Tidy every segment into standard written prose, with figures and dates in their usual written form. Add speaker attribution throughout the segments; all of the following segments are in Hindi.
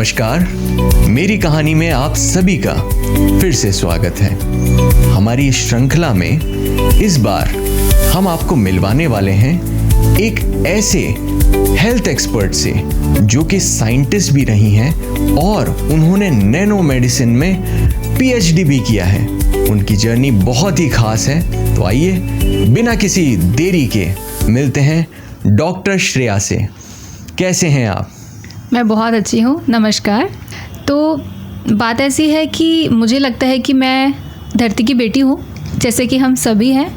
Speaker 1: नमस्कार, मेरी कहानी में आप सभी का फिर से स्वागत है। हमारी इस श्रृंखला में इस बार हम आपको मिलवाने वाले हैं एक ऐसे हेल्थ एक्सपर्ट से जो कि साइंटिस्ट भी रही हैं और उन्होंने नैनो मेडिसिन में पीएचडी भी किया है। उनकी जर्नी बहुत ही खास है। तो आइए बिना किसी देरी के मिलते हैं डॉक्टर श्रेया से। कैसे हैं आप?
Speaker 2: मैं बहुत अच्छी हूँ, नमस्कार। तो बात ऐसी है कि मुझे लगता है कि मैं धरती की बेटी हूँ, जैसे कि हम सभी हैं,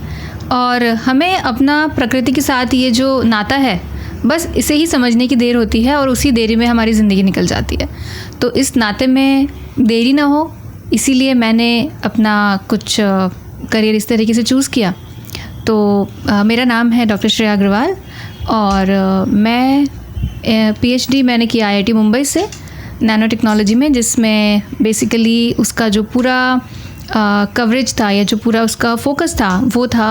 Speaker 2: और हमें अपना प्रकृति के साथ ये जो नाता है बस इसे ही समझने की देर होती है और उसी देरी में हमारी ज़िंदगी निकल जाती है। तो इस नाते में देरी ना हो, इसीलिए मैंने अपना कुछ करियर इस तरीके से चूज़ किया। तो मेरा नाम है डॉक्टर श्रेया अग्रवाल और मैं पीएचडी मैंने किया आईआईटी मुंबई से नैनो टेक्नोलॉजी में, जिसमें बेसिकली उसका जो पूरा कवरेज था या जो पूरा उसका फोकस था वो था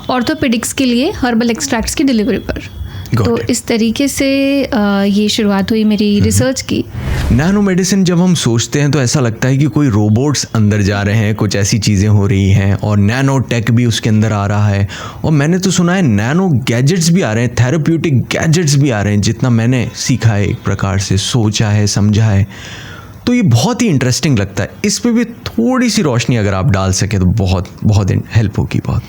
Speaker 2: ऑर्थोपेडिक्स के लिए हर्बल एक्सट्रैक्ट्स की डिलीवरी पर। तो इस तरीके से ये शुरुआत हुई मेरी रिसर्च की।
Speaker 1: नैनो मेडिसिन जब हम सोचते हैं तो ऐसा लगता है कि कोई रोबोट्स अंदर जा रहे हैं, कुछ ऐसी चीज़ें हो रही हैं और नैनो टेक भी उसके अंदर आ रहा है। और मैंने तो सुना है नैनो गैजेट्स भी आ रहे हैं, थेरेप्यूटिक गैजेट्स भी आ रहे हैं, जितना मैंने सीखा है, एक प्रकार से सोचा है, समझा है। तो ये बहुत ही इंटरेस्टिंग लगता है। इस पर भी थोड़ी सी रोशनी अगर आप डाल सके तो बहुत बहुत हेल्प होगी। बहुत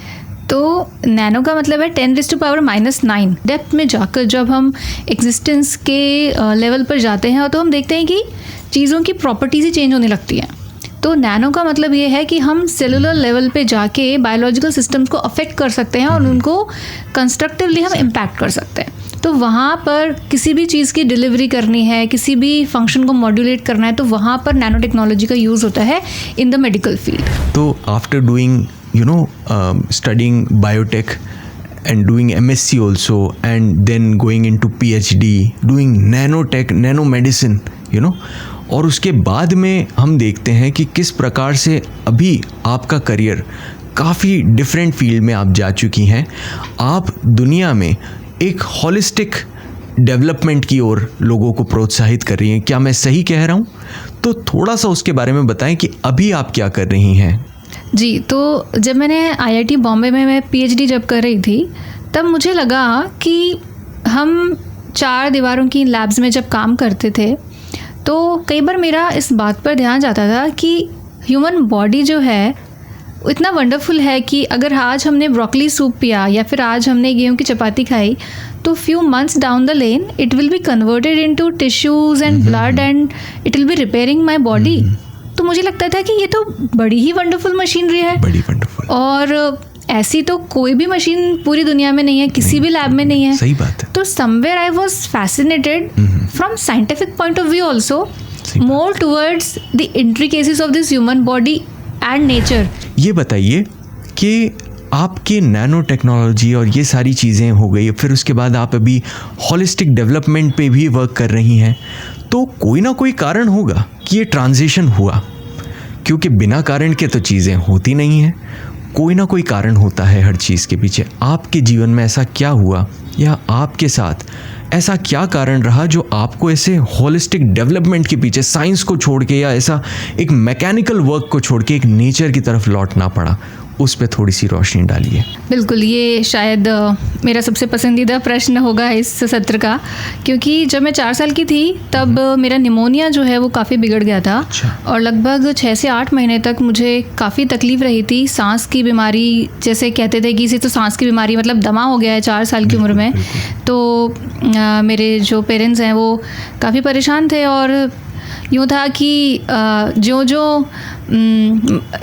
Speaker 2: तो नैनो का मतलब है 10⁻⁹ डेप्थ में जाकर जब हम एग्जिस्टेंस के लेवल पर जाते हैं तो हम देखते हैं कि चीज़ों की प्रॉपर्टीज़ ही चेंज होने लगती हैं। तो नैनो का मतलब ये है कि हम सेलुलर लेवल पे जाके बायोलॉजिकल सिस्टम्स को अफेक्ट कर सकते हैं और उनको कंस्ट्रक्टिवली हम इम्पैक्ट कर सकते हैं। तो वहाँ पर किसी भी चीज़ की डिलीवरी करनी है, किसी भी फंक्शन को मॉड्यूलेट करना है, तो वहाँ पर नैनो टेक्नोलॉजी का यूज़ होता है इन द मेडिकल फील्ड।
Speaker 1: तो after doing studying biotech and doing MSc also and then going into PhD, doing nanotech, nano medicine, और उसके बाद में हम देखते हैं कि किस प्रकार से अभी आपका करियर काफ़ी डिफरेंट फील्ड में आप जा चुकी हैं। आप दुनिया में एक होलिस्टिक डेवलपमेंट की ओर लोगों को प्रोत्साहित कर रही हैं। क्या मैं सही कह रहा हूँ? तो थोड़ा सा उसके बारे में बताएं कि अभी आप क्या कर रही हैं।
Speaker 2: जी, तो जब मैंने आईआईटी बॉम्बे में मैं पीएचडी जब कर रही थी तब मुझे लगा कि हम 4 दीवारों की लैब्स में जब काम करते थे तो कई बार मेरा इस बात पर ध्यान जाता था कि ह्यूमन बॉडी जो है इतना वंडरफुल है कि अगर आज हमने ब्रोकली सूप पिया या फिर आज हमने गेहूं की चपाती खाई तो few months down the lane it will be converted into tissues and blood and it will be repairing my body. तो मुझे लगता था कि ये तो बड़ी ही वंडरफुल मशीनरी है,
Speaker 1: बड़ी वंडरफुल, और
Speaker 2: ऐसी तो कोई भी मशीन पूरी दुनिया में नहीं है, किसी भी लैब में नहीं है।
Speaker 1: सही बात है।
Speaker 2: तो somewhere I was fascinated from scientific point of view also more towards the intricacies of this human body and nature.
Speaker 1: ये बताइए कि आपके नैनो टेक्नोलॉजी और ये सारी चीज़ें हो गई, फिर उसके बाद आप अभी होलिस्टिक डेवलपमेंट पे भी वर्क कर रही हैं, तो कोई ना कोई कारण होगा कि ये ट्रांजिशन हुआ, क्योंकि बिना कारण के तो चीज़ें होती नहीं हैं। कोई ना कोई कारण होता है हर चीज़ के पीछे। आपके जीवन में ऐसा क्या हुआ या आपके साथ ऐसा क्या कारण रहा जो आपको ऐसे होलिस्टिक डेवलपमेंट के पीछे, साइंस को छोड़ के या ऐसा एक मैकेनिकल वर्क को छोड़ के एक नेचर की तरफ लौटना पड़ा? उस पे थोड़ी सी रोशनी डालिए।
Speaker 2: बिल्कुल, ये शायद मेरा सबसे पसंदीदा प्रश्न होगा इस सत्र का, क्योंकि जब मैं 4 साल की थी तब मेरा निमोनिया जो है वो काफ़ी बिगड़ गया था। और लगभग 6 से 8 महीने तक मुझे काफ़ी तकलीफ़ रही थी। सांस की बीमारी, जैसे कहते थे कि इसे तो सांस की बीमारी मतलब दमा हो गया है 4 साल की उम्र में। तो मेरे जो पेरेंट्स हैं वो काफ़ी परेशान थे और यूँ था कि जो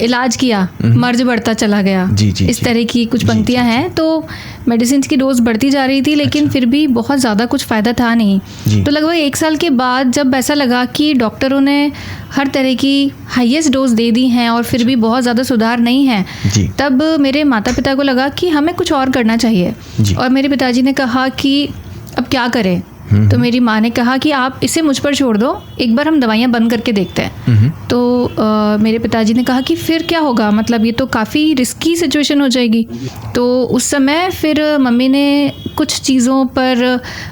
Speaker 2: इलाज किया मर्ज बढ़ता चला गया। इस तरह की कुछ पंक्तियां हैं। तो मेडिसिन की डोज बढ़ती जा रही थी, लेकिन फिर भी बहुत ज़्यादा कुछ फ़ायदा था नहीं। तो लगभग 1 साल के बाद जब ऐसा लगा कि डॉक्टरों ने हर तरह की हाईएस्ट डोज दे दी हैं और फिर भी बहुत ज़्यादा सुधार नहीं है, तब मेरे माता पिता को लगा कि हमें कुछ और करना चाहिए। और मेरे पिताजी ने कहा कि अब क्या करें, तो मेरी माँ ने कहा कि आप इसे मुझ पर छोड़ दो, एक बार हम दवाइयाँ बंद करके देखते हैं। तो मेरे पिताजी ने कहा कि फिर क्या होगा, मतलब ये तो काफ़ी रिस्की सिचुएशन हो जाएगी। तो उस समय फिर मम्मी ने कुछ चीज़ों पर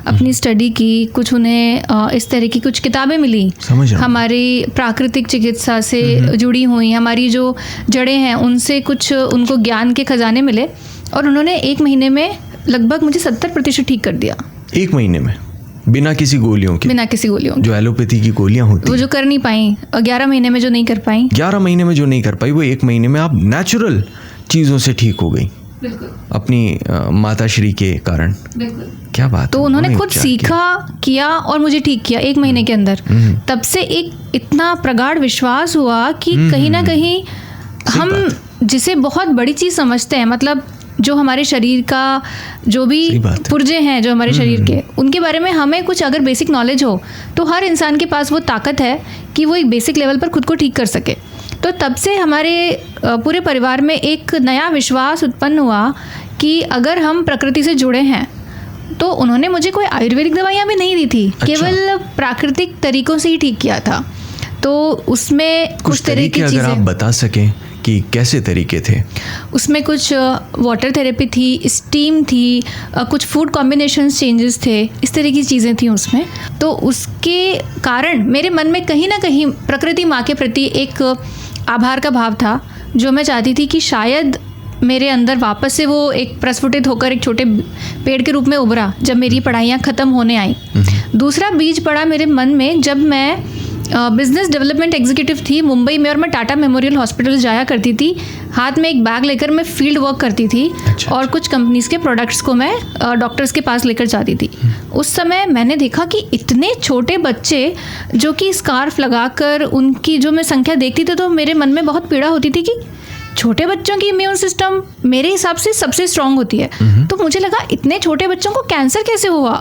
Speaker 2: अपनी स्टडी की, कुछ उन्हें इस तरह की कुछ किताबें मिली हमारी प्राकृतिक चिकित्सा से जुड़ी हुई, हमारी जो जड़ें हैं उनसे कुछ उनको ज्ञान के खजाने मिले, और उन्होंने 1 महीने में लगभग मुझे 70% ठीक कर दिया।
Speaker 1: 1 महीने में? बिना किसी गोलियों के?
Speaker 2: बिना किसी गोलियों के।
Speaker 1: जो एलोपैथी की गोलियां होती,
Speaker 2: वो जो कर नहीं पाई, 11 महीने में जो नहीं कर पाई,
Speaker 1: 11 महीने में जो नहीं कर पाई, वो 1 महीने में आप नेचुरल चीज़ों से ठीक हो गई।
Speaker 2: बिल्कुल।
Speaker 1: अपनी माताश्री के कारण।
Speaker 2: बिल्कुल।
Speaker 1: क्या बात।
Speaker 2: तो उन्होंने खुद सीखा, किया और मुझे ठीक किया 1 महीने के अंदर। तब से एक इतना प्रगाढ़ विश्वास हुआ कि कहीं ना कहीं हम जिसे बहुत बड़ी चीज़ समझते हैं, मतलब जो हमारे शरीर का जो भी पुर्जे हैं जो हमारे शरीर के, उनके बारे में हमें कुछ अगर बेसिक नॉलेज हो तो हर इंसान के पास वो ताकत है कि वो एक बेसिक लेवल पर खुद को ठीक कर सके। तो तब से हमारे पूरे परिवार में एक नया विश्वास उत्पन्न हुआ कि अगर हम प्रकृति से जुड़े हैं, तो उन्होंने मुझे कोई आयुर्वेदिक दवाइयाँ भी नहीं दी थी। अच्छा। केवल प्राकृतिक तरीक़ों से ही ठीक किया था। तो उसमें कुछ तरह की चीज़ें, अगर
Speaker 1: आप बता सकें कि कैसे तरीके थे?
Speaker 2: उसमें कुछ वाटर थेरेपी थी, स्टीम थी, कुछ फूड कॉम्बिनेशन चेंजेस थे, इस तरह की चीज़ें थी उसमें। तो उसके कारण मेरे मन में कहीं ना कहीं प्रकृति माँ के प्रति एक आभार का भाव था, जो मैं चाहती थी कि शायद मेरे अंदर वापस से वो एक प्रस्फुटित होकर एक छोटे पेड़ के रूप में उभरा जब मेरी पढ़ाइयाँ ख़त्म होने आई। दूसरा बीज पड़ा मेरे मन में जब मैं बिजनेस डेवलपमेंट एग्जीक्यूटिव थी मुंबई में, और मैं टाटा मेमोरियल हॉस्पिटल जाया करती थी, हाथ में एक बैग लेकर मैं फील्ड वर्क करती थी। अच्छा। और कुछ कंपनीज़ के प्रोडक्ट्स को मैं डॉक्टर्स के पास लेकर जाती थी। उस समय मैंने देखा कि इतने छोटे बच्चे जो कि स्कार्फ लगाकर, उनकी जो मैं संख्या देखती थी तो मेरे मन में बहुत पीड़ा होती थी कि छोटे बच्चों की इम्यून सिस्टम मेरे हिसाब से सबसे स्ट्रांग होती है। तो मुझे लगा इतने छोटे बच्चों को कैंसर कैसे हुआ,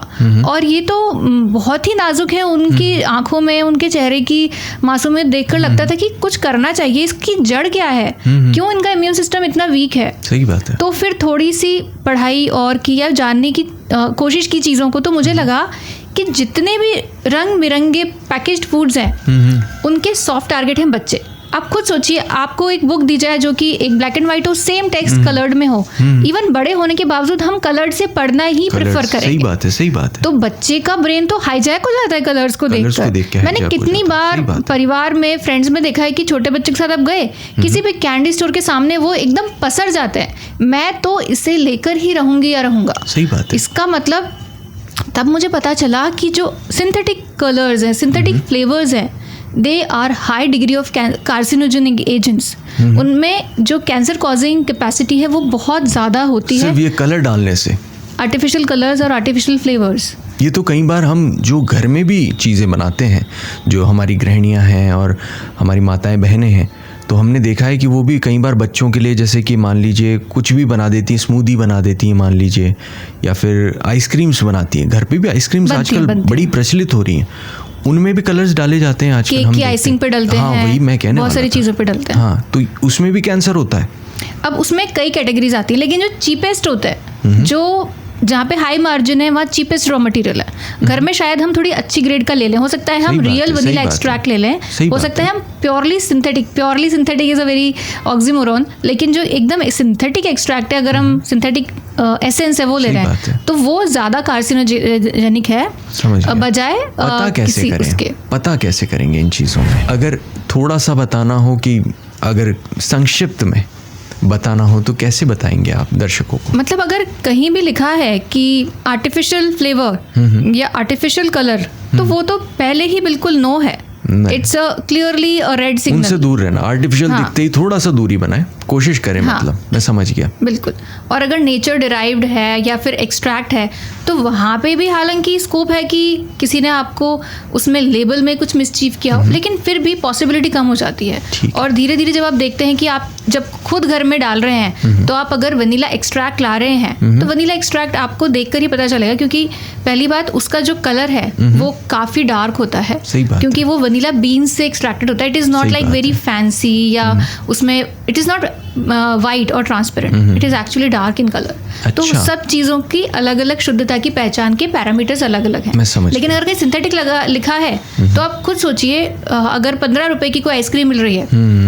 Speaker 2: और ये तो बहुत ही नाजुक है, उनकी आंखों में, उनके चेहरे की मासूमियत देखकर लगता था कि कुछ करना चाहिए, इसकी जड़ क्या है, क्यों इनका इम्यून सिस्टम इतना वीक है।
Speaker 1: सही बात है।
Speaker 2: तो फिर थोड़ी सी पढ़ाई और किया, जानने की कोशिश की चीज़ों को, तो मुझे लगा कि जितने भी रंग बिरंगे पैकेज्ड फूड्स हैं उनके सॉफ्ट टारगेट हैं बच्चे। आप खुद सोचिए, आपको एक बुक दी जाए जो कि एक ब्लैक एंड व्हाइट हो, सेम टेक्स्ट कलर्ड में हो, इवन बड़े होने के बावजूद हम कलर्ड से पढ़ना ही प्रेफर करेंगे।
Speaker 1: सही बात है, सही बात है।
Speaker 2: तो बच्चे का ब्रेन तो हाईजैक हो जाता है कलर्स को देखकर। मैंने कितनी बार परिवार में, फ्रेंड्स में देखा है कि छोटे बच्चे के साथ आप गए किसी भी कैंडी स्टोर के सामने, वो एकदम पसर जाते हैं, मैं तो इसे लेकर ही रहूंगी या रहूंगा।
Speaker 1: सही बात है।
Speaker 2: इसका मतलब तब मुझे पता चला कि जो सिंथेटिक कलर्स हैं, सिंथेटिक फ्लेवर्स हैं, they are high degree of carcinogenic agents. उनमें जो कैंसर कॉजिंग कैपेसिटी है वो बहुत ज़्यादा होती है
Speaker 1: सिर्फ ये कलर डालने से।
Speaker 2: आर्टिफिशियल कलर्स और आर्टिफिशियल फ्लेवर्स,
Speaker 1: ये तो कई बार हम जो घर में भी चीज़ें बनाते हैं, जो हमारी गृहिणियाँ हैं और हमारी माताएं बहनें हैं, तो हमने देखा है कि वो भी कई बार बच्चों के लिए, जैसे कि मान लीजिए कुछ भी बना देती हैं, स्मूदी बना देती हैं मान लीजिए, या फिर आइसक्रीम्स बनाती हैं। घर पे भी आइसक्रीम्स आजकल बड़ी प्रचलित हो रही हैं, उनमें भी कलर्स डाले जाते हैं आजकल।
Speaker 2: केक की आइसिंग पे डलते हैं।
Speaker 1: हाँ, वही मैं कहने
Speaker 2: बहुत सारी चीज़ों पे डलते हैं।
Speaker 1: हाँ, तो उसमें भी कैंसर होता है।
Speaker 2: अब उसमें कई कैटेगरीज आती है, लेकिन जो चीपेस्ट होता है, जो जहाँ पे हाई मार्जिन है, वहाँ चीपेस्ट रॉ मटेरियल है। घर में शायद हम थोड़ी अच्छी ग्रेड का ले लें, हो सकता है हम रियल वनीला एक्सट्रैक्ट ले लें, हो सकता है हम purely synthetic is a very oxymoron, लेकिन जो एकदम सिंथेटिक एक्सट्रैक्ट है, अगर हम सिंथेटिक एसेंस है वो ले रहे हैं, तो वो ज़्यादा कार्सिनोजेनिक है बजाय
Speaker 1: पता कैसे करेंगे इन चीज़ों में? अगर थोड़ा सा बताना हो, कि अगर संक्षिप्त में बताना हो तो कैसे बताएंगे आप दर्शकों को?
Speaker 2: मतलब अगर कहीं भी लिखा है कि आर्टिफिशियल फ्लेवर या आर्टिफिशियल कलर, तो वो तो पहले ही बिल्कुल नो है। It's clearly a red signal.
Speaker 1: उनसे दूर रहना, आर्टिफिशियल दिखते ही थोड़ा सा दूरी बनाए, कोशिश करें। मतलब मैं समझ गया।
Speaker 2: बिल्कुल। और अगर नेचर डिराइव्ड है या फिर एक्सट्रैक्ट है, तो वहाँ पे भी हालांकि स्कोप है कि किसी ने आपको उसमें लेबल में कुछ मिसचीव किया हो, लेकिन फिर भी पॉसिबिलिटी कम हो जाती है। और धीरे धीरे जब आप देखते हैं कि आप जब खुद घर में डाल रहे हैं, तो आप अगर वनीला एक्सट्रैक्ट ला रहे हैं, तो वनीला एक्सट्रैक्ट आपको देखकर ही पता चलेगा, क्योंकि पहली बात उसका जो कलर है वो काफ़ी डार्क होता है, क्योंकि वो वनीला बीन्स से एक्सट्रैक्टेड होता है। It is not like very fancy, या उसमें इट इज़ नॉट वाइट और transparent, it is actually dark in colour. तो
Speaker 1: अच्छा।
Speaker 2: सब चीज़ों की अलग अलग शुद्धता की पहचान के पैरामीटर्स अलग अलग हैं।
Speaker 1: मैं समझ
Speaker 2: लेकिन अगर कहीं सिंथेटिक लिखा है तो आप खुद सोचिए, अगर 15 रुपए की कोई आइसक्रीम मिल रही है,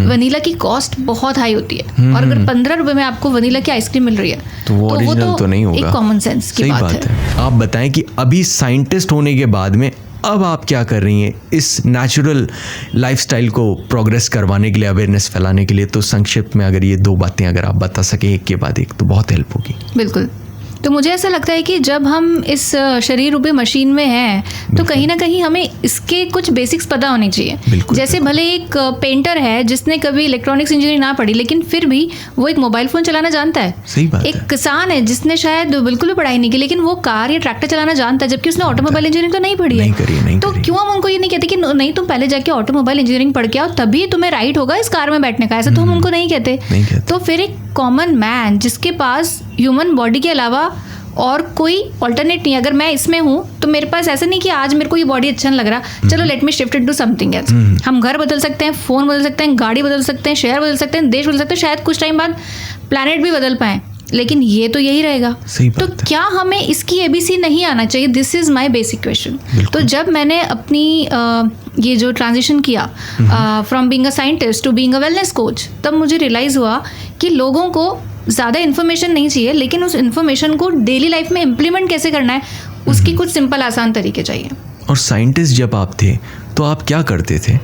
Speaker 2: वनीला की कॉस्ट बहुत हाई होती है, और अगर 15 रुपए में आपको वनीला की आइसक्रीम मिल रही है
Speaker 1: तो वो ओरिजिनल तो नहीं होगा।
Speaker 2: एक कॉमन सेंस की
Speaker 1: सही
Speaker 2: बात है।
Speaker 1: आप बताएं कि अभी साइंटिस्ट होने के बाद में अब आप क्या कर रही हैं इस नेचुरल लाइफस्टाइल को प्रोग्रेस करवाने के लिए, अवेयरनेस फैलाने के लिए? तो संक्षिप्त में अगर ये 2 बातें अगर आप बता सकें एक के बाद एक तो बहुत हेल्प होगी।
Speaker 2: बिल्कुल। तो मुझे ऐसा लगता है कि जब हम इस शरीर रूपी मशीन में हैं तो कहीं ना कहीं हमें इसके कुछ बेसिक्स पता होनी चाहिए। जैसे भले एक पेंटर है जिसने कभी इलेक्ट्रॉनिक्स इंजीनियरिंग ना पढ़ी, लेकिन फिर भी वो एक मोबाइल फ़ोन चलाना जानता है।
Speaker 1: सही बात
Speaker 2: एक किसान है जिसने शायद बिल्कुल भी पढ़ाई नहीं की, लेकिन वो कार या ट्रैक्टर चलाना जानता है, जबकि उसने ऑटोमोबाइल इंजीनियरिंग तो नहीं पढ़ी है। तो क्यों हम उनको ये नहीं कहते कि नहीं, तुम पहले जाके ऑटोमोबाइल इंजीनियरिंग पढ़ के आओ, तभी तुम्हें राइट होगा इस कार में बैठने का? ऐसा तो हम उनको नहीं कहते। तो फिर एक कॉमन मैन जिसके पास ह्यूमन बॉडी के अलावा और कोई ऑल्टरनेट नहीं, अगर मैं इसमें हूँ तो मेरे पास ऐसा नहीं कि आज मेरे को ये बॉडी अच्छा नहीं लग रहा, चलो let me shift it to something else. हम घर बदल सकते हैं, फ़ोन बदल सकते हैं, गाड़ी बदल सकते हैं, शहर बदल सकते हैं, देश बदल सकते हैं, शायद कुछ टाइम बाद प्लैनेट भी बदल पाएँ, लेकिन ये तो यही रहेगा। तो क्या हमें इसकी एबीसी नहीं आना चाहिए? This is my basic question. तो जब मैंने अपनी ये जो ट्रांजिशन किया from being a scientist to being a wellness coach, तब मुझे रियलाइज़ हुआ कि लोगों को ज़्यादा इन्फॉर्मेशन नहीं चाहिए, लेकिन उस इन्फॉर्मेशन को डेली लाइफ में इम्प्लीमेंट कैसे करना है उसकी कुछ सिंपल आसान तरीके चाहिए।
Speaker 1: और साइंटिस्ट जब आप थे तो आप क्या करते थे?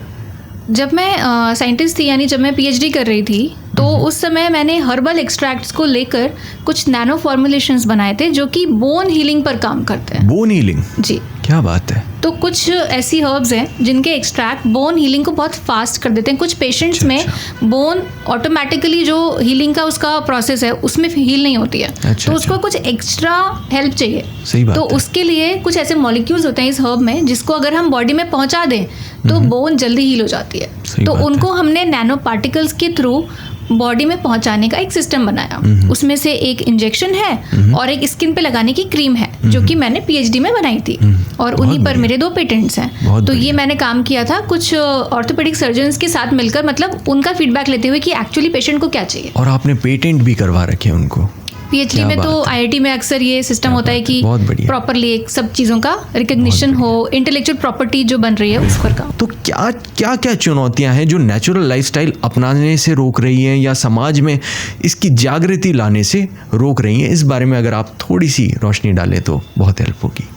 Speaker 2: जब मैं साइंटिस्ट थी, यानी जब मैं पीएचडी कर रही थी, तो उस समय मैंने हर्बल एक्सट्रैक्ट्स को लेकर कुछ नैनो फॉर्मुलेशंस बनाए थे जो कि बोन हीलिंग पर काम करते हैं।
Speaker 1: Bone healing?
Speaker 2: जी।
Speaker 1: क्या बात है।
Speaker 2: तो कुछ ऐसी हर्ब्स हैं जिनके एक्सट्रैक्ट बोन हीलिंग को बहुत फास्ट कर देते हैं। कुछ पेशेंट्स में बोन ऑटोमेटिकली जो हीलिंग का उसका प्रोसेस है उसमें हील नहीं होती है, तो उसको कुछ एक्स्ट्रा हेल्प चाहिए।
Speaker 1: सही बात
Speaker 2: तो उसके लिए कुछ ऐसे मॉलिक्यूल्स होते हैं इस हर्ब में जिसको अगर हम बॉडी में पहुंचा दें तो बोन जल्दी हील हो जाती है। तो उनको हमने नैनो पार्टिकल्स के थ्रू बॉडी में पहुंचाने का एक सिस्टम बनाया। उसमें से एक इंजेक्शन है और एक स्किन पे लगाने की क्रीम है जो कि मैंने पीएचडी में बनाई थी, और उन्हीं पर मेरे 2 पेटेंट्स हैं। तो ये मैंने काम किया था कुछ ऑर्थोपेडिक सर्जन्स के साथ मिलकर, मतलब उनका फीडबैक लेते हुए कि एक्चुअली पेशेंट को क्या चाहिए।
Speaker 1: और आपने पेटेंट भी करवा रखे हैं उनको?
Speaker 2: पीएचडी में तो आईआईटी में अक्सर ये सिस्टम होता है कि प्रॉपरली एक सब चीज़ों का रिकग्निशन हो, इंटेलेक्चुअल प्रॉपर्टी जो बन रही है उस पर का।
Speaker 1: तो क्या क्या क्या चुनौतियां हैं जो नेचुरल लाइफस्टाइल अपनाने से रोक रही हैं या समाज में इसकी जागृति लाने से रोक रही हैं? इस बारे में अगर आप थोड़ी सी रोशनी डालें तो बहुत हेल्प होगी।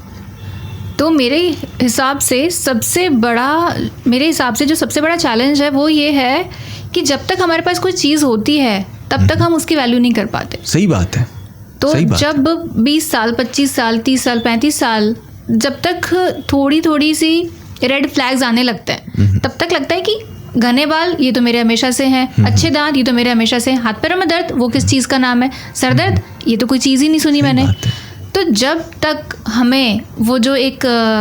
Speaker 2: तो मेरे हिसाब से जो सबसे बड़ा चैलेंज है वो ये है कि जब तक हमारे पास कोई चीज़ होती है तब तक हम उसकी वैल्यू नहीं कर पाते।
Speaker 1: सही बात है।
Speaker 2: तो जब 20 साल 25 साल 30 साल 35 साल जब तक थोड़ी सी रेड फ्लैग्स आने लगते हैं, तब तक लगता है कि घने बाल ये तो मेरे हमेशा से हैं, अच्छे दांत ये तो मेरे हमेशा से हैं, हाथ पैरों में दर्द वो किस चीज़ का नाम है, सर दर्द ये तो कोई चीज़ ही नहीं सुनी मैंने। तो जब तक हमें वो जो एक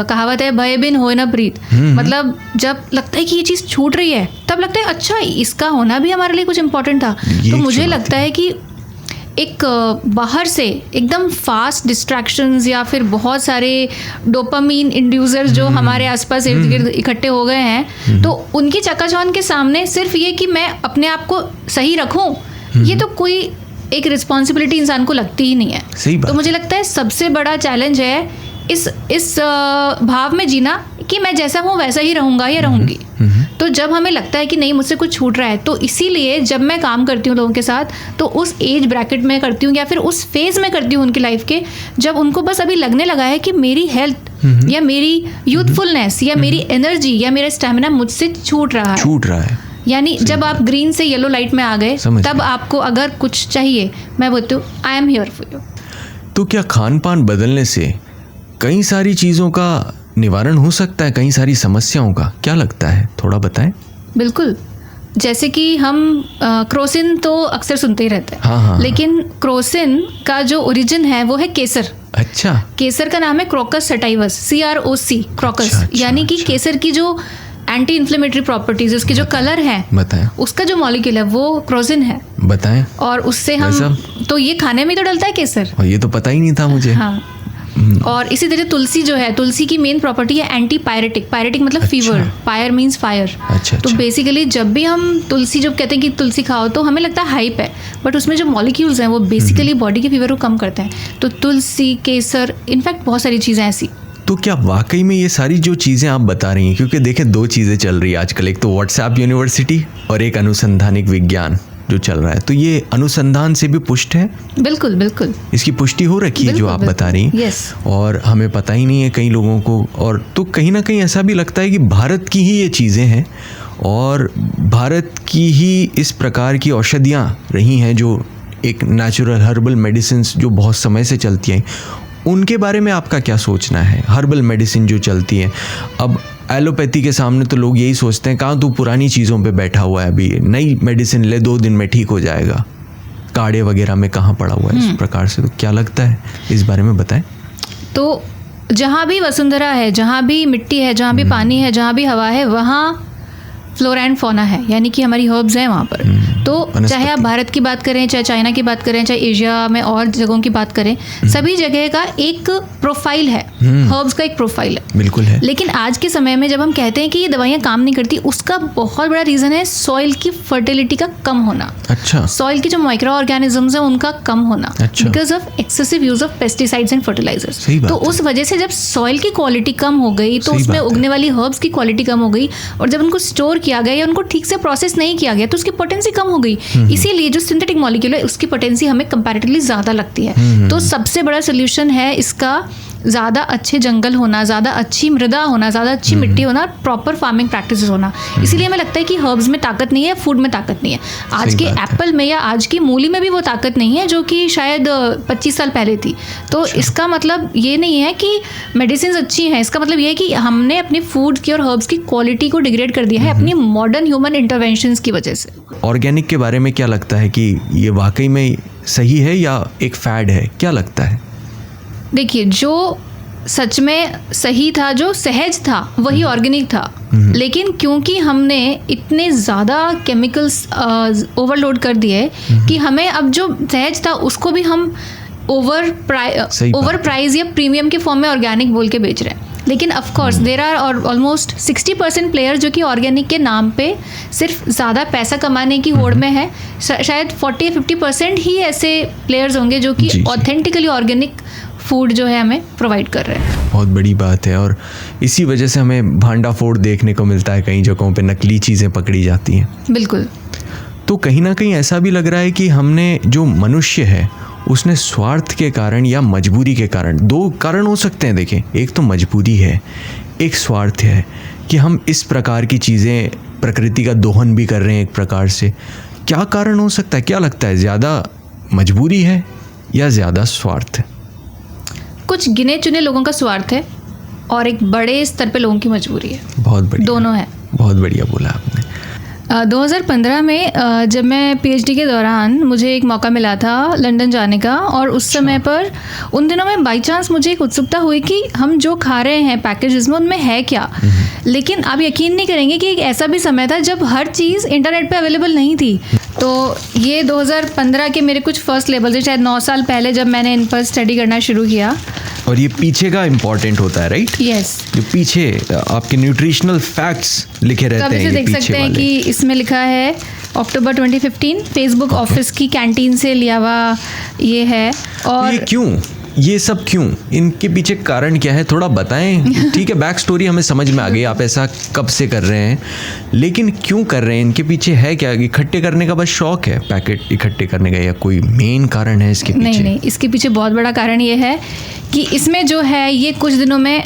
Speaker 2: कहावत है भय बिन होए न प्रीत, मतलब जब लगता है कि ये चीज़ छूट रही है तब लगता है अच्छा इसका होना भी हमारे लिए कुछ इम्पोर्टेंट था। तो मुझे लगता है कि एक बाहर से एकदम फास्ट डिस्ट्रैक्शंस या फिर बहुत सारे डोपामीन इंड्यूसर्स जो हमारे आसपास इर्द गिर्द इकट्ठे हो गए हैं, तो उनकी चकाचौंध के सामने सिर्फ ये कि मैं अपने आप को सही रखूं, ये तो कोई एक रिस्पॉन्सिबिलिटी इंसान को लगती ही नहीं है।
Speaker 1: सही बात।
Speaker 2: तो मुझे लगता है सबसे बड़ा चैलेंज है इस भाव में जीना कि मैं जैसा हूँ वैसा ही रहूँगा या रहूँगी। तो जब हमें लगता है कि नहीं मुझसे कुछ छूट रहा है, तो इसीलिए जब मैं काम करती हूँ लोगों के साथ तो उस एज ब्रैकेट में करती हूँ या फिर उस फेज़ में करती हूँ उनकी लाइफ के, जब उनको बस अभी लगने लगा है कि मेरी हेल्थ या मेरी यूथफुलनेस या मेरी एनर्जी या मेरा स्टेमिना मुझसे छूट रहा है। यानी जब आप ग्रीन से येलो लाइट में आ गए तब आपको अगर कुछ चाहिए, मैं बोलती हूँ I am here for you.
Speaker 1: तो क्या खान पान बदलने से कई सारी चीज़ों का निवारण हो सकता है, कई सारी समस्याओं का? क्या लगता है, थोड़ा बताएं।
Speaker 2: बिल्कुल, जैसे कि हम क्रोसिन तो अक्सर सुनते ही रहते हैं।
Speaker 1: हाँ।
Speaker 2: लेकिन क्रोसिन का जो ओरिजिन है वो है केसर।
Speaker 1: अच्छा।
Speaker 2: केसर का नाम है क्रोकस सटाइवस, CROC क्रोकस। यानी कि केसर की जो एंटी इन्फ्लेमेटरी प्रॉपर्टीज, उसके जो कलर है
Speaker 1: बताएं,
Speaker 2: उसका जो मॉलिक्यूल है वो क्रोसिन है।
Speaker 1: बताएं।
Speaker 2: और उससे हम तो ये खाने में तो डलता है केसर।
Speaker 1: और ये तो पता ही नहीं था मुझे।
Speaker 2: हाँ, और इसी तरह तुलसी जो है, तुलसी की मेन प्रॉपर्टी है एंटी पायरेटिक। पायरेटिक मतलब फीवर, फायर मीन्स फायर। तो बेसिकली जब भी हम तुलसी जब कहते हैं कि तुलसी खाओ तो हमें लगता है हाइप है, बट उसमें जो मॉलिक्यूल्स हैं वो बेसिकली बॉडी के फीवर को कम करते हैं। तो तुलसी, केसर, इनफैक्ट बहुत सारी चीज़ें ऐसी।
Speaker 1: तो क्या वाकई में ये सारी जो चीज़ें आप बता रही हैं, क्योंकि देखें 2 चीज़ें चल रही है आजकल, एक तो व्हाट्सएप यूनिवर्सिटी और एक अनुसंधानिक विज्ञान जो चल रहा है, तो ये अनुसंधान से भी पुष्ट है?
Speaker 2: बिल्कुल बिल्कुल,
Speaker 1: इसकी पुष्टि हो रखी है जो आप बता रही हैं।
Speaker 2: यस।
Speaker 1: और हमें पता ही नहीं है कई लोगों को, और तो कहीं ना कहीं ऐसा भी लगता है कि भारत की ही ये चीज़ें हैं और भारत की ही इस प्रकार की औषधियाँ रही हैं जो एक नेचुरल हर्बल मेडिसिन्स जो बहुत समय से चलती हैं। उनके बारे में आपका क्या सोचना है? हर्बल मेडिसिन जो चलती हैं, अब एलोपैथी के सामने तो लोग यही सोचते हैं कहाँ तू पुरानी चीज़ों पे बैठा हुआ है, अभी नई मेडिसिन ले 2 दिन में ठीक हो जाएगा, काढ़े वगैरह में कहाँ पड़ा हुआ है इस प्रकार से। तो क्या लगता है इस बारे में बताएं। तो
Speaker 2: जहाँ भी वसुंधरा है, जहाँ भी मिट्टी है, जहाँ भी पानी है, जहाँ भी हवा है, वहाँ फ्लोरा एंड फौना है, यानी कि हमारी हर्ब्स हैं वहाँ पर। तो चाहे आप भारत की बात करें, चाहे चाइना की बात करें, चाहे एशिया में और जगहों की बात करें, सभी जगह का एक प्रोफाइल है, हर्ब्स का एक प्रोफाइल है।
Speaker 1: बिल्कुल है।
Speaker 2: लेकिन आज के समय में जब हम कहते हैं कि ये दवाइयाँ काम नहीं करती, उसका बहुत बड़ा रीज़न है सॉइल की फर्टिलिटी का कम होना।
Speaker 1: अच्छा।
Speaker 2: सॉइल की जो माइक्रो ऑर्गेनिजम्स हैं उनका कम होना, because of excessive use of pesticides and fertilisers. तो उस वजह से जब सॉइल की क्वालिटी कम हो गई तो उसमें उगने वाली हर्ब्स की क्वालिटी कम हो गई, और जब उनको स्टोर किया गया या उनको ठीक से प्रोसेस नहीं किया गया तो उसकी पोटेंसी कम हो गई। इसीलिए जो सिंथेटिक मॉलिक्यूल है उसकी पोटेंसी हमें कंपैरेटिवली ज़्यादा लगती है। तो सबसे बड़ा सोल्यूशन है इसका ज़्यादा अच्छे जंगल होना, ज़्यादा अच्छी मृदा होना, ज़्यादा अच्छी मिट्टी होना, प्रॉपर फार्मिंग प्रैक्टिसेस होना। इसीलिए हमें लगता है कि हर्ब्स में ताकत नहीं है, फूड में ताकत नहीं है। आज के एप्पल में या आज की मूली में भी वो ताकत नहीं है जो कि शायद 25 साल पहले थी। तो इसका मतलब ये नहीं है कि मेडिसिन अच्छी हैं, इसका मतलब ये है कि हमने अपने फूड की और हर्ब्स की क्वालिटी को डिग्रेड कर दिया है अपनी मॉडर्न ह्यूमन इंटरवेंशंस की वजह से।
Speaker 1: ऑर्गेनिक के बारे में क्या लगता है कि ये वाकई में सही है या एक फैड है, क्या लगता है?
Speaker 2: देखिए, जो सच में सही था, जो सहज था, वही ऑर्गेनिक था। लेकिन क्योंकि हमने इतने ज़्यादा केमिकल्स ओवरलोड कर दिए कि हमें अब जो सहज था उसको भी हम ओवर प्राइस या प्रीमियम के फॉर्म में ऑर्गेनिक बोल के बेच रहे हैं। लेकिन ऑफ कोर्स देयर आर और ऑलमोस्ट 60% प्लेयर जो कि ऑर्गेनिक के नाम पे सिर्फ ज़्यादा पैसा कमाने की होड़ में है। शायद 40-50% ही ऐसे प्लेयर्स होंगे जो कि ऑथेंटिकली ऑर्गेनिक फूड जो है हमें प्रोवाइड कर रहे हैं।
Speaker 1: बहुत बड़ी बात है, और इसी वजह से हमें भांडा फोड़ देखने को मिलता है, कई जगहों पे नकली चीज़ें पकड़ी जाती हैं।
Speaker 2: बिल्कुल।
Speaker 1: तो कहीं ना कहीं ऐसा भी लग रहा है कि हमने, जो मनुष्य है उसने स्वार्थ के कारण या मजबूरी के कारण, 2 कारण हो सकते हैं। देखें, एक तो मजबूरी है, एक स्वार्थ है कि हम इस प्रकार की चीज़ें, प्रकृति का दोहन भी कर रहे हैं एक प्रकार से। क्या कारण हो सकता है, क्या लगता है? ज़्यादा मजबूरी है या ज़्यादा स्वार्थ है?
Speaker 2: कुछ गिने चुने लोगों का स्वार्थ है और एक बड़े स्तर पे लोगों की मजबूरी है।
Speaker 1: बहुत बढ़िया,
Speaker 2: दोनों है।
Speaker 1: बहुत बढ़िया बोला आपने।
Speaker 2: 2015 में जब मैं पीएचडी के दौरान मुझे एक मौका मिला था लंदन जाने का, और उस समय पर उन दिनों में बाई चांस मुझे एक उत्सुकता हुई कि हम जो खा रहे हैं पैकेजेस में उनमें है क्या। लेकिन आप यकीन नहीं करेंगे कि एक ऐसा भी समय था जब हर चीज़ इंटरनेट पे अवेलेबल नहीं थी। तो ये 2015 के मेरे कुछ फर्स्ट लेवल से, शायद 9 साल पहले जब मैंने इन पर स्टडी करना शुरू किया।
Speaker 1: और ये पीछे का इम्पोर्टेंट होता है, राइट?
Speaker 2: यस।
Speaker 1: जो पीछे आपके न्यूट्रिशनल फैक्ट्स लिखे रहते हैं,
Speaker 2: ये देख सकते हैं कि इसमें लिखा है अक्टूबर 2015 फेसबुक ऑफिस की कैंटीन से लिया हुआ ये है। और
Speaker 1: ये क्यों, ये सब क्यों, इनके पीछे कारण क्या है, थोड़ा बताएं। ठीक है, बैक स्टोरी हमें समझ में आ गई, आप ऐसा कब से कर रहे हैं, लेकिन क्यों कर रहे हैं, इनके पीछे है क्या? इकट्ठे करने का बस शौक है, पैकेट इकट्ठे करने का, या कोई मेन कारण है इसके पीछे?
Speaker 2: नहीं, इसके पीछे बहुत बड़ा कारण ये है कि इसमें जो है ये कुछ दिनों में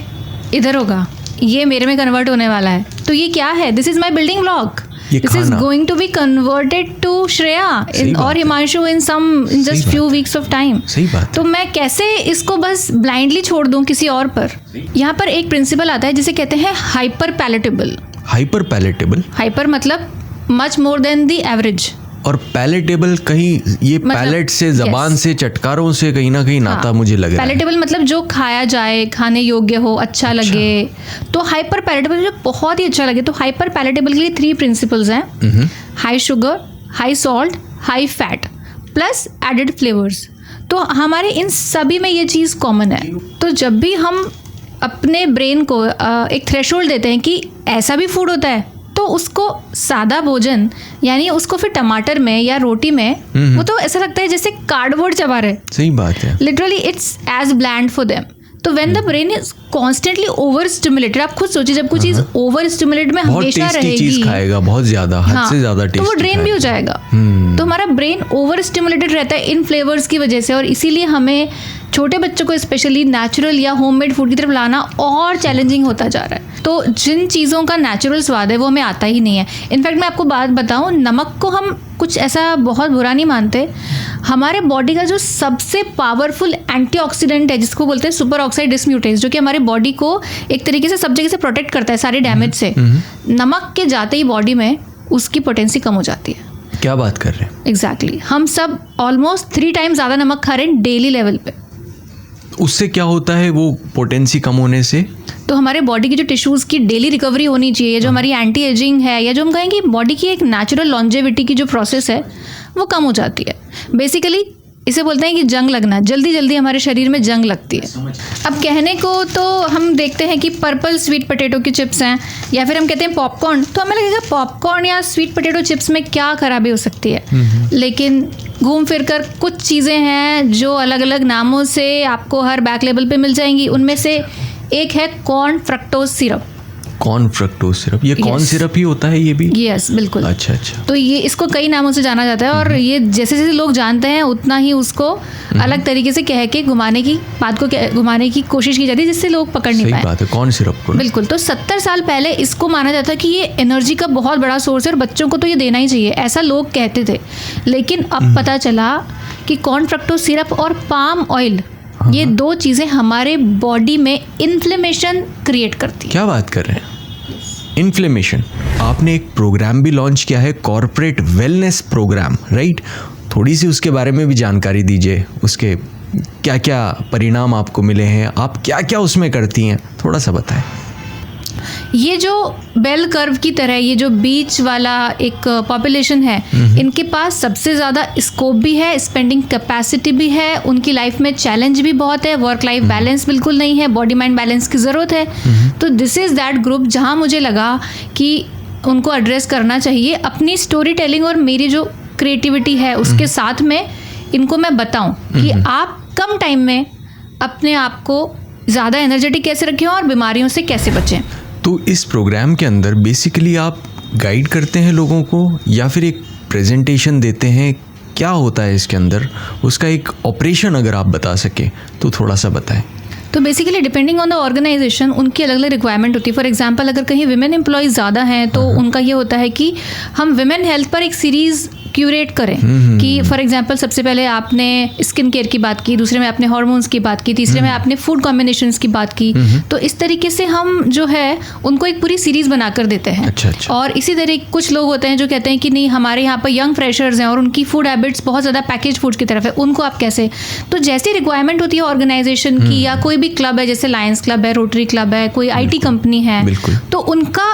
Speaker 2: इधर होगा, ये मेरे में कन्वर्ट होने वाला है। तो ये क्या है? This is my building block. This is going to be converted to Shreya और Himanshu in just few weeks of time।
Speaker 1: सही बात।
Speaker 2: तो मैं कैसे इसको बस ब्लाइंडली छोड़ दूं किसी और पर? यहाँ पर एक प्रिंसिपल आता है जिसे कहते हैं hyper palatable.
Speaker 1: Hyper palatable,
Speaker 2: hyper मतलब much more than the average, और
Speaker 1: पैलेटेबल कहीं ये मतलब, पैलेट से, जबान से, चटकारों से कहीं ना कहीं नाता मुझे लग रहा है।
Speaker 2: पैलेटेबल मतलब जो खाया जाए, खाने योग्य हो, अच्छा लगे। तो हाइपर पैलेटेबल जो बहुत ही अच्छा लगे। तो हाइपर पैलेटेबल के लिए 3 प्रिंसिपल्स हैं: high sugar, high salt, high fat plus added flavours. तो हमारे इन सभी में ये चीज़ कॉमन है। तो जब भी हम अपने ब्रेन को एक थ्रेशोल्ड देते हैं कि ऐसा भी फूड होता है, तो उसको सादा भोजन यानी उसको फिर टमाटर में या रोटी में वो तो ऐसा लगता है जैसे कार्डबोर्ड चबा रहे।
Speaker 1: सही बात है।
Speaker 2: Literally it's as bland for them. तो when the brain is constantly over stimulated, आप खुद सोचिए जब कोई चीज ओवर स्टिमुलेटेड में हमेशा रहेगी,
Speaker 1: चीज खाएगा बहुत ज्यादा, हद से ज्यादा टेस्टी,
Speaker 2: तो वो ड्रेन भी हो जाएगा। तो हमारा ब्रेन ओवर स्टिमुलेटेड रहता है इन फ्लेवर्स की वजह से, और इसीलिए हमें छोटे बच्चों को स्पेशली नेचुरल या होममेड फूड की तरफ लाना और चैलेंजिंग होता जा रहा है। तो जिन चीज़ों का नेचुरल स्वाद है वो हमें आता ही नहीं है। इनफैक्ट मैं आपको बात बताऊं, नमक को हम कुछ ऐसा बहुत बुरा नहीं मानते। हमारे बॉडी का जो सबसे पावरफुल एंटीऑक्सीडेंट है जिसको बोलते हैं सुपर ऑक्साइड डिसम्यूटेज, जो कि हमारे बॉडी को एक तरीके से सब जगह से प्रोटेक्ट करता है सारे डैमेज से, नमक के जाते ही बॉडी में उसकी पोटेंसी कम हो जाती है।
Speaker 1: क्या बात कर रहे हैं?
Speaker 2: एग्जैक्टली हम सब ऑलमोस्ट 3 टाइम्स ज़्यादा नमक खा रहे हैं डेली लेवल पे।
Speaker 1: उससे क्या होता है वो पोटेंसी कम होने से?
Speaker 2: तो हमारे बॉडी की जो टिश्यूज़ की डेली रिकवरी होनी चाहिए, जो हमारी एंटी एजिंग है, या जो हम कहेंगे बॉडी की एक नेचुरल लॉन्जेविटी की जो प्रोसेस है वो कम हो जाती है। बेसिकली इसे बोलते हैं कि जंग लगना, जल्दी जल्दी हमारे शरीर में जंग लगती है। अब कहने को तो हम देखते हैं कि पर्पल स्वीट पोटैटो की चिप्स हैं, या फिर हम कहते हैं पॉपकॉर्न, तो हमें लगेगा पॉपकॉर्न या स्वीट पोटैटो चिप्स में क्या खराबी हो सकती है। लेकिन घूम फिर कर कुछ चीज़ें हैं जो अलग अलग नामों से आपको हर बैक लेबल पे मिल जाएंगी। उनमें से एक है corn fructose syrup.
Speaker 1: Corn fructose syrup, ये कॉर्न सिरप ही होता है ये भी?
Speaker 2: यस बिल्कुल।
Speaker 1: अच्छा अच्छा।
Speaker 2: तो ये इसको कई नामों से जाना जाता है, और ये जैसे जैसे लोग जानते हैं उतना ही उसको अलग तरीके से कह के घुमाने की कोशिश की जाती है, जिससे लोग पकड़ नहीं पाए।
Speaker 1: सही बात है, कॉर्न सिरप को
Speaker 2: बिल्कुल। तो 70 साल पहले इसको माना जाता कि ये एनर्जी का बहुत बड़ा सोर्स है और बच्चों को तो ये देना ही चाहिए, ऐसा लोग कहते थे। लेकिन अब पता चला कि कॉर्न फ्रक्टोज सिरप और पाम ऑयल, ये 2 चीज़ें हमारे बॉडी में इन्फ्लेमेशन क्रिएट करती है।
Speaker 1: क्या बात कर रहे हैं? इन्फ्लेमेशन। आपने एक प्रोग्राम भी लॉन्च किया है, कॉर्पोरेट वेलनेस प्रोग्राम, राइट? थोड़ी सी उसके बारे में भी जानकारी दीजिए, उसके क्या क्या परिणाम आपको मिले हैं, आप क्या क्या उसमें करती हैं, थोड़ा सा बताएं।
Speaker 2: ये जो बेल कर्व की तरह ये जो बीच वाला एक पॉपुलेशन है, इनके पास सबसे ज़्यादा स्कोप भी है, स्पेंडिंग कैपेसिटी भी है, उनकी लाइफ में चैलेंज भी बहुत है, वर्क लाइफ बैलेंस बिल्कुल नहीं है, बॉडी माइंड बैलेंस की ज़रूरत है। तो दिस इज़ दैट ग्रुप जहाँ मुझे लगा कि उनको एड्रेस करना चाहिए। अपनी स्टोरी टेलिंग और मेरी जो क्रिएटिविटी है उसके साथ में इनको मैं बताऊँ कि आप कम टाइम में अपने आप को ज़्यादा एनर्जेटिक कैसे रखें और बीमारियों से कैसे बचें।
Speaker 1: तो इस प्रोग्राम के अंदर बेसिकली आप गाइड करते हैं लोगों को या फिर एक प्रेजेंटेशन देते हैं? क्या होता है इसके अंदर? उसका एक ऑपरेशन अगर आप बता सके तो थोड़ा सा बताएं।
Speaker 2: तो basically depending on the organisation उनकी अलग अलग रिक्वायरमेंट होती है। फॉर एग्जांपल अगर कहीं विमेन एम्प्लॉयज़ ज़्यादा हैं तो उनका ये होता है कि हम विमेन हेल्थ पर एक सीरीज़ क्यूरेट करें कि फॉर एग्जांपल सबसे पहले आपने स्किन केयर की बात की, दूसरे में आपने हार्मोन्स की बात की, तीसरे में आपने फूड कॉम्बिनेशंस की बात की। तो इस तरीके से हम जो है उनको एक पूरी सीरीज़ बनाकर देते हैं।
Speaker 1: अच्छा। और
Speaker 2: इसी तरह कुछ लोग होते हैं जो कहते हैं कि नहीं हमारे यहाँ पर यंग फ्रेशर्स हैं और उनकी फूड हैबिट्स बहुत ज़्यादा पैकेज फूड की तरफ है, उनको आप कैसे। तो जैसी रिक्वायरमेंट होती है ऑर्गेनाइजेशन की, या कोई भी क्लब है जैसे लायंस क्लब है, रोटरी क्लब है, कोई IT कंपनी है, तो उनका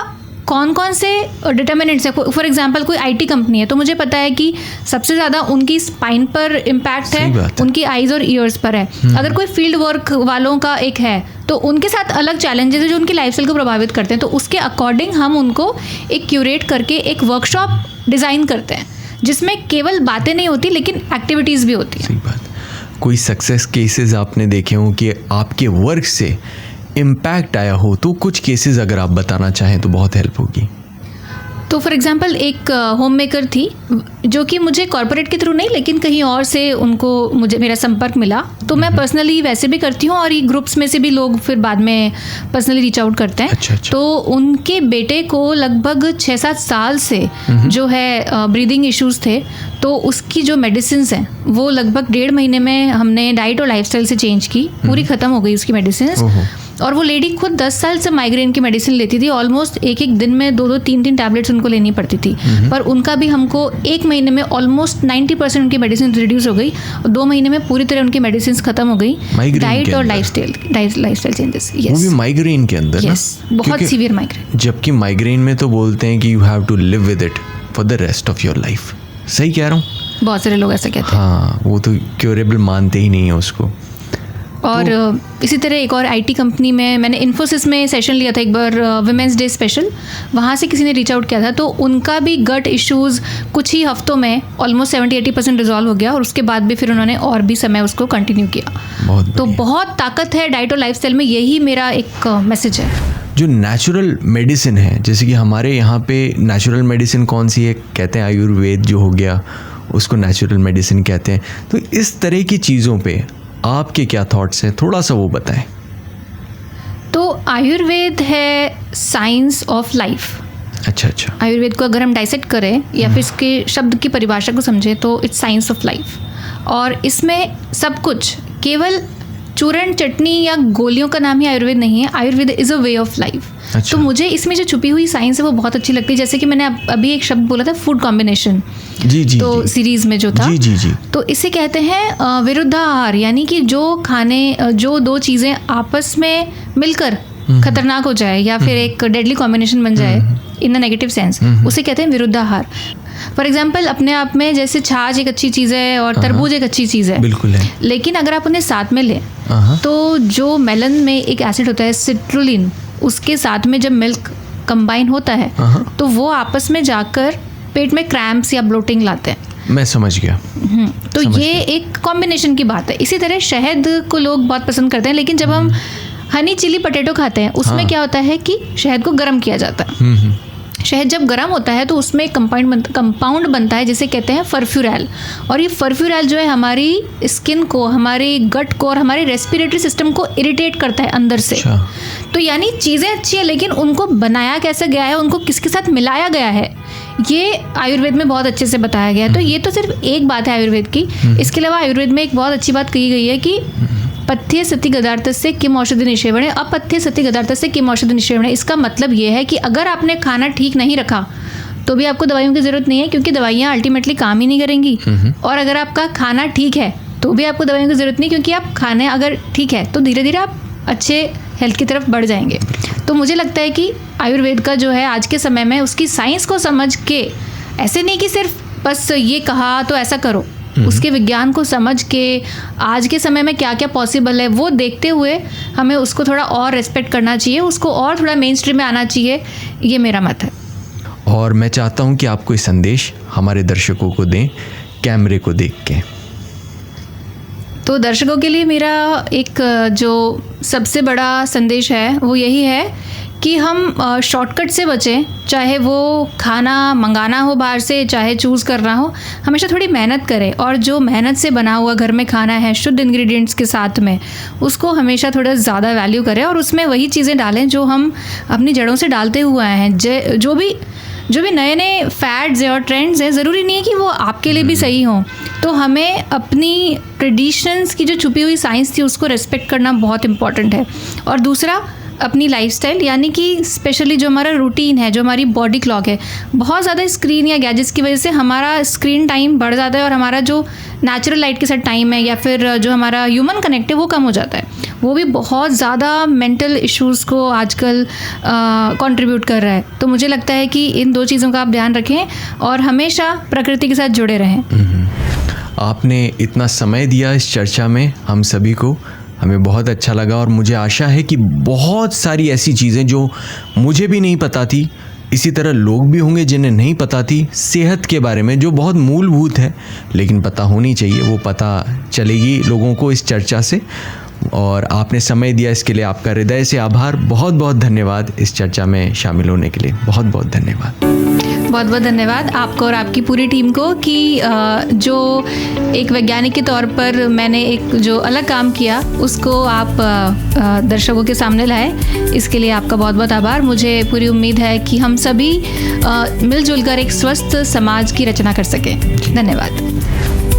Speaker 2: कौन कौन से डिटर्मिनेंट्स है। फॉर एग्जांपल कोई IT कंपनी है तो मुझे पता है कि सबसे ज़्यादा उनकी स्पाइन पर इम्पैक्ट है, उनकी आइज़ और ईयर्स पर है। अगर कोई फील्ड वर्क वालों का एक है तो उनके साथ अलग चैलेंजेस है जो उनकी लाइफस्टाइल को प्रभावित करते हैं। तो उसके अकॉर्डिंग हम उनको एक क्यूरेट करके एक वर्कशॉप डिज़ाइन करते हैं जिसमें केवल बातें नहीं होती लेकिन एक्टिविटीज़ भी होती है।
Speaker 1: सही बात। कोई सक्सेस केसेस आपने देखे हो कि आपके वर्क से इम्पैक्ट आया हो, तो कुछ केसेस अगर आप बताना चाहें तो बहुत हेल्प होगी।
Speaker 2: तो फॉर एग्जांपल एक होम मेकर थी जो कि मुझे कॉर्पोरेट के थ्रू नहीं लेकिन कहीं और से उनको मेरा संपर्क मिला। तो मैं पर्सनली वैसे भी करती हूँ और ये ग्रुप्स में से भी लोग फिर बाद में पर्सनली रीच आउट करते हैं।
Speaker 1: अच्छा।
Speaker 2: तो उनके बेटे को लगभग 6-7 साल से जो है ब्रीदिंग इश्यूज़ थे, तो उसकी जो मेडिसिन हैं वो लगभग 1.5 महीने में हमने डाइट और लाइफस्टाइल से चेंज की, पूरी ख़त्म हो गई उसकी मेडिसिन। और वो लेडी खुद 10 साल से माइग्रेन की मेडिसिन लेती थी, ऑलमोस्ट एक दिन में 2-2, 3-3 टैबलेट्स उनको लेनी पड़ती थी। पर उनका भी हमको 1 महीने में ऑलमोस्ट 90% उनकी मेडिसिन रिड्यूस हो गई और 2 महीने में पूरी तरह उनकी मेडिसिन खत्म हो गई। डाइट और लाइफस्टाइल चेंजेस।
Speaker 1: वो भी माइग्रेन के अंदर?
Speaker 2: यस, बहुत सीवियर माइग्रेन।
Speaker 1: जबकि माइग्रेन में तो बोलते हैं कि you have to live with it for the rest of your life. सही कह रहा हूँ?
Speaker 2: बहुत सारे लोग ऐसा कहते हैं।
Speaker 1: हाँ, वो तो क्योरेबल मानते ही नहीं है उसको।
Speaker 2: और इसी तरह एक और आईटी कंपनी में मैंने इन्फोसिस में सेशन लिया था एक बार, वुमेंस डे स्पेशल। वहाँ से किसी ने रीच आउट किया था, तो उनका भी गट इश्यूज़ कुछ ही हफ्तों में ऑलमोस्ट 70-80% रिजॉल्व हो गया, और उसके बाद भी फिर उन्होंने और भी समय उसको कंटिन्यू किया। तो बहुत ताकत है डाइट और लाइफस्टाइल में, यही मेरा एक मैसेज है।
Speaker 1: जो नेचुरल मेडिसिन है, जैसे कि हमारे यहाँ पे नेचुरल मेडिसिन कौन सी है, कहते हैं आयुर्वेद जो हो गया, उसको नेचुरल मेडिसिन कहते हैं। तो इस तरह की चीज़ों पे आपके क्या थॉट्स हैं, थोड़ा सा वो बताएं।
Speaker 2: तो आयुर्वेद है साइंस ऑफ लाइफ।
Speaker 1: अच्छा।
Speaker 2: आयुर्वेद को अगर हम डाइसेक्ट करें या फिर इसके शब्द की परिभाषा को समझें तो इट्स साइंस ऑफ लाइफ। और इसमें सब कुछ केवल चूरन चटनी या गोलियों का नाम ही आयुर्वेद नहीं है। Ayurveda is a way of life. तो मुझे इसमें जो छुपी हुई साइंस है वो बहुत अच्छी लगती है। जैसे कि मैंने अभी एक शब्द बोला था, फूड कॉम्बिनेशन, तो सीरीज में जो था, जी। तो इसे कहते हैं विरुद्धाहार, यानी कि जो दो चीज़ें आपस में मिलकर खतरनाक हो जाए या फिर एक डेडली कॉम्बिनेशन बन जाए इन द नेगेटिव सेंस, उसे कहते हैं विरुद्धाहार। फॉर एग्जाम्पल, अपने आप में जैसे छाछ एक अच्छी चीज़ है और तरबूज एक अच्छी चीज़ है,
Speaker 1: बिल्कुल है।
Speaker 2: लेकिन अगर आप उन्हें साथ में लें तो जो मेलन में एक एसिड होता है सिट्रुलिन, उसके साथ में जब मिल्क कंबाइन होता है तो वो आपस में जाकर पेट में क्रैम्प्स या ब्लोटिंग लाते हैं।
Speaker 1: मैं समझ गया।
Speaker 2: तो ये एक कॉम्बिनेशन की बात है। इसी तरह शहद को लोग बहुत पसंद करते हैं, लेकिन जब हम हनी चिली पटेटो खाते हैं उसमें क्या होता है कि शहद को गर्म किया जाता है। शहद जब गर्म होता है तो उसमें कंपाउंड बनता है जिसे कहते हैं फर्फ्यूरैल, और ये फर्फ्यूरैल जो है हमारी स्किन को, हमारे गट को और हमारे रेस्पिरेटरी सिस्टम को इरिटेट करता है अंदर से। तो यानी चीज़ें अच्छी है, लेकिन उनको बनाया कैसे गया है, उनको किसके साथ मिलाया गया है, ये आयुर्वेद में बहुत अच्छे से बताया गया है। तो ये तो सिर्फ एक बात है आयुर्वेद की। इसके अलावा आयुर्वेद में एक बहुत अच्छी बात कही गई है कि पथ्य सति गदार्थस्य किम औषधि निषेवणे, अपथ्य सति गदार्थस्य किम औषधि निषेवणे। इसका मतलब ये है कि अगर आपने खाना ठीक नहीं रखा तो भी आपको दवाइयों की ज़रूरत नहीं है, क्योंकि दवाइयाँ अल्टीमेटली काम ही नहीं करेंगी। और अगर आपका खाना ठीक है तो भी आपको दवाइयों की ज़रूरत नहीं, क्योंकि आप खाने अगर ठीक है तो धीरे धीरे आप अच्छे हेल्थ की तरफ बढ़ जाएंगे। तो मुझे लगता है कि आयुर्वेद का जो है आज के समय में उसकी साइंस को समझ के, ऐसे नहीं कि सिर्फ बस ये कहा तो ऐसा करो, उसके विज्ञान को समझ के आज के समय में क्या क्या पॉसिबल है वो देखते हुए हमें उसको थोड़ा और रेस्पेक्ट करना चाहिए, उसको और थोड़ा मेन स्ट्रीम में आना चाहिए। ये मेरा मत है।
Speaker 1: और मैं चाहता हूँ कि आप कोई संदेश हमारे दर्शकों को दें कैमरे को देख के।
Speaker 2: तो दर्शकों के लिए मेरा एक जो सबसे बड़ा संदेश है वो यही है कि हम शॉर्टकट से बचें, चाहे वो खाना मंगाना हो बाहर से, चाहे चूज़ करना हो। हमेशा थोड़ी मेहनत करें, और जो मेहनत से बना हुआ घर में खाना है शुद्ध इंग्रेडिएंट्स के साथ में, उसको हमेशा थोड़ा ज़्यादा वैल्यू करें और उसमें वही चीज़ें डालें जो हम अपनी जड़ों से डालते हुए आए हैं। जो भी नए नए फैड्स हैं और ट्रेंड्स हैं, ज़रूरी नहीं है कि वो आपके लिए भी सही हों। तो हमें अपनी ट्रेडिशंस की जो छुपी हुई साइंस थी उसको रेस्पेक्ट करना बहुत इम्पॉर्टेंट है। और दूसरा, अपनी लाइफस्टाइल, यानी कि स्पेशली जो हमारा रूटीन है, जो हमारी बॉडी क्लॉक है, बहुत ज़्यादा स्क्रीन या गैजेट्स की वजह से हमारा स्क्रीन टाइम बढ़ जाता है और हमारा जो नेचुरल लाइट के साथ टाइम है या फिर जो हमारा ह्यूमन कनेक्ट है वो कम हो जाता है। वो भी बहुत ज़्यादा मेंटल इश्यूज़ को आजकल कंट्रीब्यूट कर रहा है। तो मुझे लगता है कि इन दो चीज़ों का आप ध्यान रखें और हमेशा प्रकृति के साथ जुड़े रहें।
Speaker 1: आपने इतना समय दिया इस चर्चा में हम सभी को, हमें बहुत अच्छा लगा। और मुझे आशा है कि बहुत सारी ऐसी चीज़ें जो मुझे भी नहीं पता थी, इसी तरह लोग भी होंगे जिन्हें नहीं पता थी सेहत के बारे में, जो बहुत मूलभूत है लेकिन पता होनी चाहिए, वो पता चलेगी लोगों को इस चर्चा से। और आपने समय दिया इसके लिए आपका हृदय से आभार। बहुत बहुत धन्यवाद इस चर्चा में शामिल होने के लिए। बहुत बहुत धन्यवाद।
Speaker 2: बहुत बहुत धन्यवाद आपको और आपकी पूरी टीम को कि जो एक वैज्ञानिक के तौर पर मैंने एक जो अलग काम किया उसको आप दर्शकों के सामने लाए। इसके लिए आपका बहुत बहुत आभार। मुझे पूरी उम्मीद है कि हम सभी मिलजुल कर एक स्वस्थ समाज की रचना कर सकें। धन्यवाद।